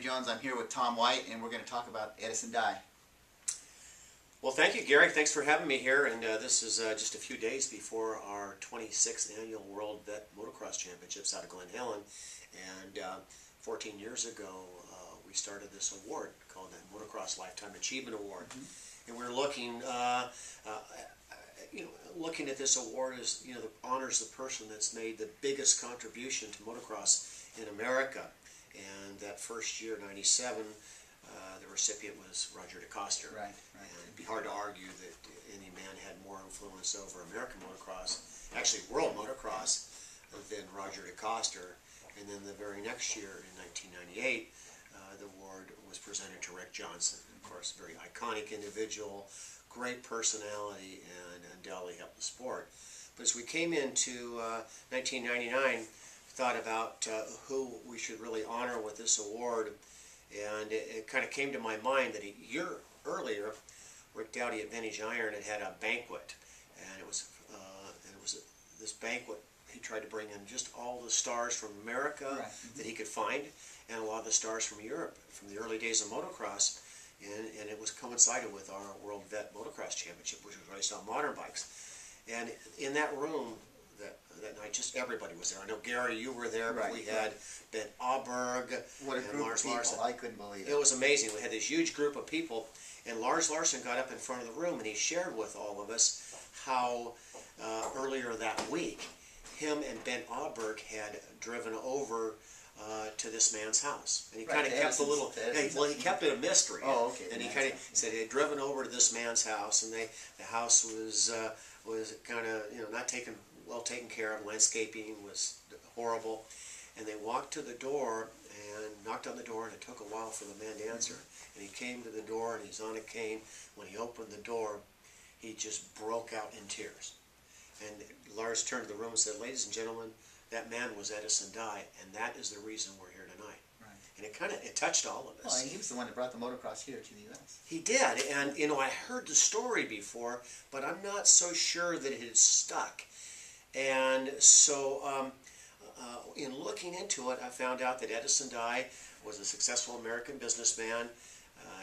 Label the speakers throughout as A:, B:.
A: Jones. I'm here with Tom White, and we're going to talk about Edison Dye.
B: Well, thank you, Gary. Thanks for having me here. And this is just a few days before our 26th annual World Vet Motocross Championships out of Glen Helen. And 14 years ago, we started this award called the Motocross Lifetime Achievement Award. And we're looking, looking at this award as, that honors the person that's made the biggest contribution to motocross in America. And that first year, '97. The recipient was Roger DeCoster.
A: Right.
B: And it'd be hard to argue that any man had more influence over American motocross, actually world motocross, than Roger DeCoster. And then the very next year, in 1998, the award was presented to Rick Johnson. Of course, a very iconic individual, great personality, and undoubtedly helped the sport. But as we came into 1999, thought about who we should really honor with this award. And it kind of came to my mind that a year earlier, Rick Dowdy at Vintage Iron had a banquet, and it was this banquet. He tried to bring in just all the stars from America that he could find, and a lot of the stars from Europe from the early days of motocross, and it was coincided with our World Vet Motocross Championship, which was raced on modern bikes. And in that room that night, just everybody was there. I know, Gary, you were there, but we had Ben Auberg and Lars Larson.
A: I couldn't believe it.
B: It was amazing. We had this huge group of people, and Lars Larson got up in front of the room, and he shared with all of us how earlier that week, him and Ben Auberg had driven over to this man's house, and he kind of kept he kept it a mystery.
A: Oh, okay.
B: And he kind of said he had driven over to this man's house, and the house was kind of not well taken care of. Landscaping was horrible, and they walked to the door and knocked on the door, and it took a while for the man to answer. And he came to the door, and he's on a cane. When he opened the door, he just broke out in tears. And Lars turned to the room and said, "Ladies and gentlemen, that man was Edison Dye, and that is the reason we're here tonight." Right. And it touched all of us.
A: Well, he was the one that brought the motocross here to the U.S.
B: He did, and I heard the story before, but I'm not so sure that it had stuck. And so, in looking into it, I found out that Edison Dye was a successful American businessman,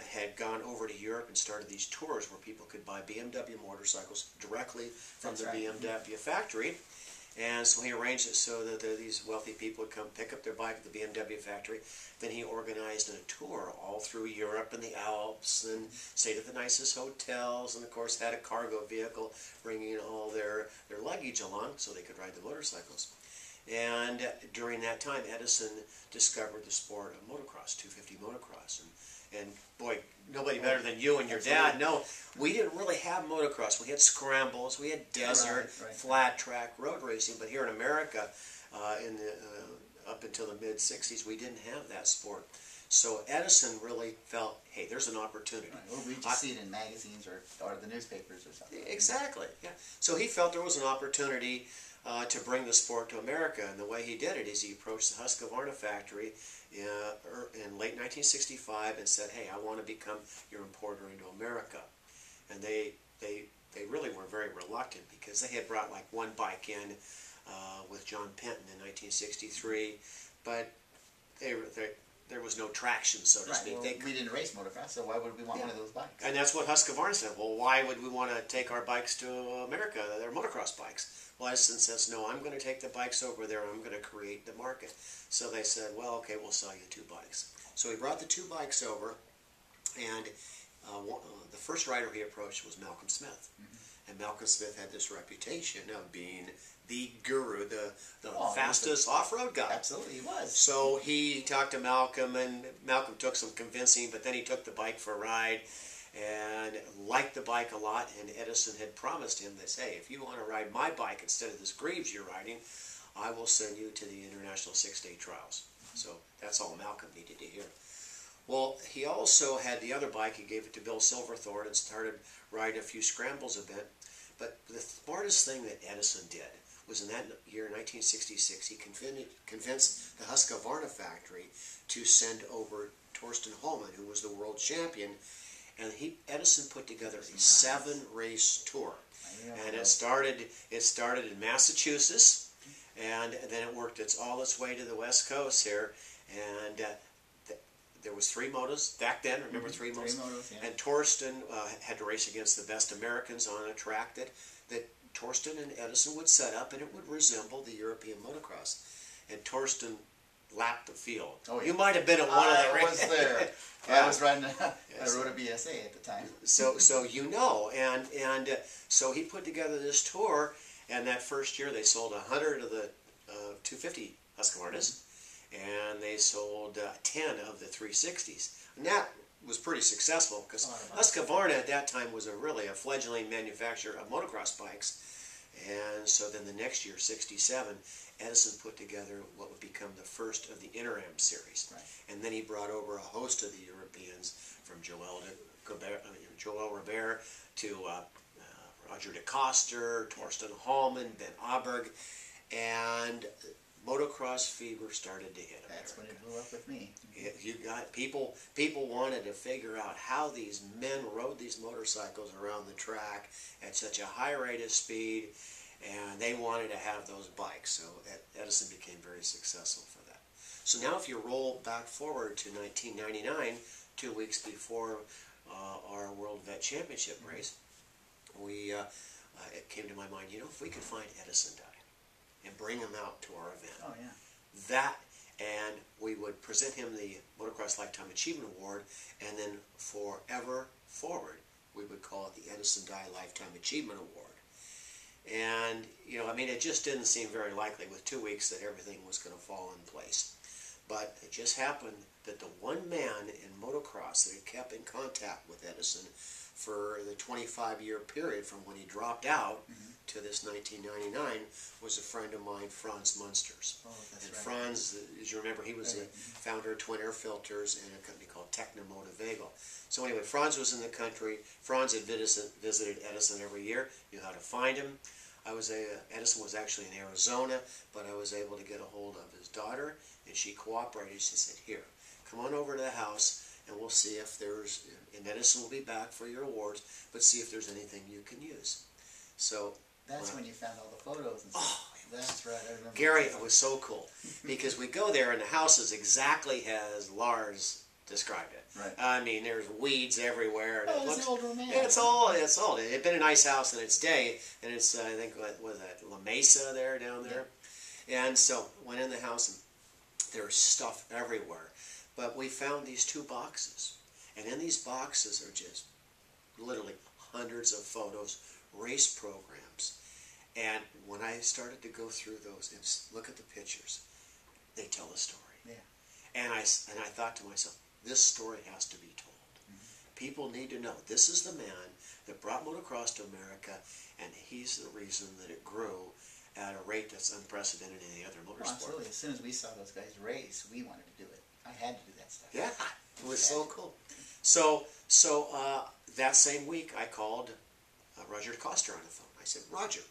B: had gone over to Europe and started these tours where people could buy BMW motorcycles directly from the BMW factory. And so he arranged it so that these wealthy people would come pick up their bike at the BMW factory. Then he organized a tour all through Europe and the Alps, and stayed at the nicest hotels, and of course had a cargo vehicle bringing all their luggage along so they could ride the motorcycles. And during that time, Edison discovered the sport of motocross, 250 motocross. And boy, nobody better than you and your dad. No, we didn't really have motocross. We had scrambles, we had desert, flat track, road racing. But here in America, up until the mid-'60s, we didn't have that sport. So Edison really felt, hey, there's an opportunity.
A: Or we just see it in magazines or the newspapers or something.
B: Exactly, yeah. So he felt there was an opportunity to bring the sport to America, and the way he did it is he approached the Husqvarna factory in late 1965 and said, "Hey, I want to become your importer into America." And they really were very reluctant, because they had brought like one bike in with John Penton in 1963, but there was no traction, so to speak.
A: Well, we didn't race motocross, so why would we want one of those bikes?
B: And that's what Husqvarna said. Well, why would we want to take our bikes to America? They're motocross bikes. Well, Edison says, "No, I'm going to take the bikes over there. I'm going to create the market." So they said, "Well, okay, we'll sell you 2 bikes." So he brought the 2 bikes over, and the first rider he approached was Malcolm Smith. And Malcolm Smith had this reputation of being the guru, the fastest off-road guy.
A: Absolutely, he was.
B: So he talked to Malcolm, and Malcolm took some convincing, but then he took the bike for a ride and liked the bike a lot. And Edison had promised him this, "Hey, if you want to ride my bike instead of this Greaves you're riding, I will send you to the International 6-Day Trials." So that's all Malcolm needed to hear. Well, he also had the other bike. He gave it to Bill Silverthorne and started riding a few scrambles a bit. But the smartest thing that Edison did was in that year, 1966, he convinced the Husqvarna factory to send over Torsten Hollmann, who was the world champion, and Edison put together a 7-race tour. And it started in Massachusetts, and then it worked all its way to the West Coast here, and there was 3 motos back then. Remember 3 motos?
A: 3 motos, yeah.
B: And Torsten had to race against the best Americans on a track that Torsten and Edison would set up, and it would resemble the European motocross. And Torsten lapped the field.
A: Oh, yeah.
B: You might have been at one of the races.
A: I was there.
B: Yeah.
A: I was riding. I rode a BSA at the time.
B: So you know, and so he put together this tour, and that first year they sold 100 of the 250 Husqvarnas, and they sold 10 of the 360s. And that was pretty successful because Husqvarna at that time was really a fledgling manufacturer of motocross bikes. And so then the next year, 67, Edison put together what would become the first of the Interam series.
A: Right.
B: And then he brought over a host of the Europeans, from Joel Robert to Roger de Coster, Torsten Hallman, Ben Aberg, and motocross fever started to hit America.
A: That's when it blew up with me.
B: You got people wanted to figure out how these men rode these motorcycles around the track at such a high rate of speed, and they wanted to have those bikes. So Edison became very successful for that. So now if you roll back forward to 1999, 2 weeks before our World Vet Championship race, it came to my mind, if we could find Edison Dye and bring him out to our event.
A: Oh, yeah.
B: That, and we would present him the Motocross Lifetime Achievement Award, and then forever forward, we would call it the Edison Dye Lifetime Achievement Award. And, it just didn't seem very likely with 2 weeks that everything was going to fall in place. But it just happened that the one man in motocross that had kept in contact with Edison for the 25-year period from when he dropped out to this 1999 was a friend of mine, Franz Munsters.
A: Oh, that's
B: and
A: right.
B: Franz, as you remember, he was the founder of Twin Air Filters and a company called Technomotivago. So anyway, Franz was in the country. Franz had visited Edison every year, knew how to find him. Edison was actually in Arizona, but I was able to get a hold of his daughter, and she cooperated. She said, "Here, come on over to the house, and we'll see if and Edison will be back for your awards, but see if there's anything you can use." So
A: that's when you found all the photos and stuff.
B: Oh,
A: that's right, I remember.
B: Gary, it was so cool because we go there and the house is exactly as Lars described it.
A: Right.
B: There's weeds everywhere. And
A: Oh, it's old romance.
B: It's old. It had been a nice house in its day, and it's I think what was that La Mesa down there, and so went in the house and there was stuff everywhere, but we found these 2 boxes, and in these boxes are just literally hundreds of photos, race programs. And when I started to go through those and look at the pictures, they tell a story.
A: Yeah.
B: And I thought to myself, this story has to be told. People need to know this is the man that brought motocross to America, and he's the reason that it grew at a rate that's unprecedented in any other motorsport.
A: Oh, absolutely. As soon as we saw those guys race, we wanted to do it. I had to do that stuff.
B: Yeah, it was so cool. So that same week, I called Roger Coster on the phone. I said, "Roger,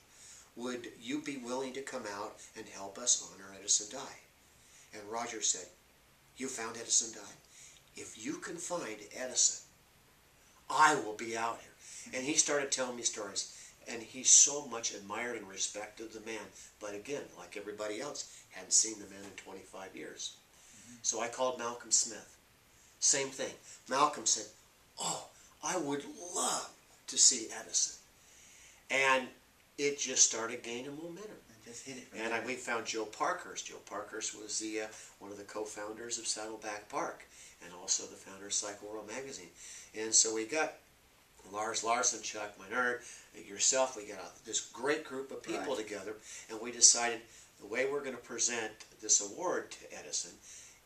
B: would you be willing to come out and help us honor Edison Dye?" And Roger said, "You found Edison Dye? If you can find Edison, I will be out here." And he started telling me stories. And he so much admired and respected the man. But again, like everybody else, hadn't seen the man in 25 years. So I called Malcolm Smith. Same thing. Malcolm said, "Oh, I would love to see Edison." And it just started gaining momentum.
A: Just hit it.
B: And we found Joe Parkhurst. Joe Parkhurst was one of the co-founders of Saddleback Park, and also the founder of Cycle World magazine. And so we got Lars Larson, Chuck Minard, yourself. We got this great group of people together, and we decided the way we're going to present this award to Edison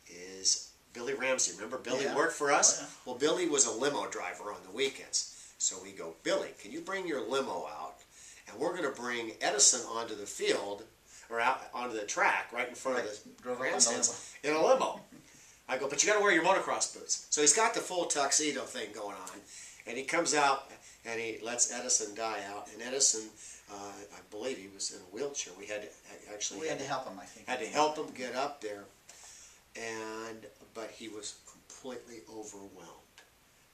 B: is Billy Ramsey. Remember, Billy worked for us?
A: Oh, yeah.
B: Well, Billy was a limo driver on the weekends. So we go, "Billy, can you bring your limo out? And we're going to bring Edison onto the field, or out onto the track, right in front of the grandstands in a limo." I go, "But you got to wear your motocross boots." So he's got the full tuxedo thing going on, and he comes out and he lets Edison Dye out. And Edison, I believe he was in a wheelchair. We had to
A: help him, I think.
B: Had to help him get up there, but he was completely overwhelmed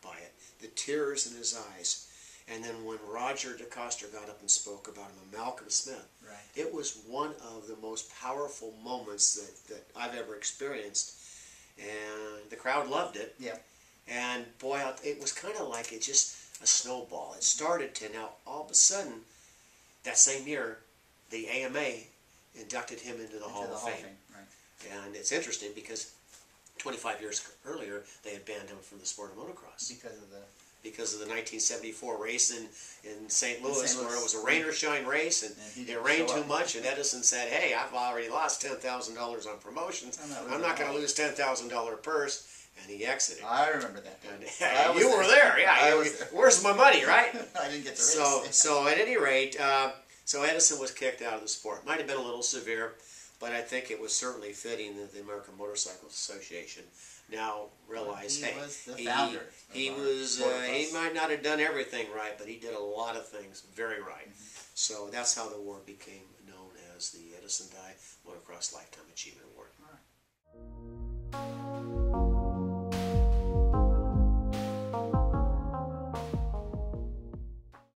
B: by it. The tears in his eyes. And then when Roger DeCoster got up and spoke about him, and Malcolm Smith, it was one of the most powerful moments that I've ever experienced. and the crowd loved it.
A: Yeah.
B: And boy, it was kind of like it just a snowball. It started to, now all of a sudden, that same year, the AMA inducted him into the Hall of Fame.
A: Right.
B: And it's interesting because 25 years earlier, they had banned him from the sport of motocross. Because of the 1974 race in St. Louis, where it was a rain or shine race, and it rained too much, and Edison said, hey, I've already lost $10,000 on promotions. I'm not going to lose $10,000 purse. And he exited.
A: I remember that.
B: And, you were there, yeah. Where's my money, right?
A: I didn't get the race.
B: So at any rate, so Edison was kicked out of the sport. Might have been a little severe, but I think it was certainly fitting that the American Motorcycle Association now realized,
A: he was the founder.
B: He might not have done everything right, but he did a lot of things very right. So that's how the award became known as the Edison Dye Motocross Lifetime Achievement Award.
A: All right.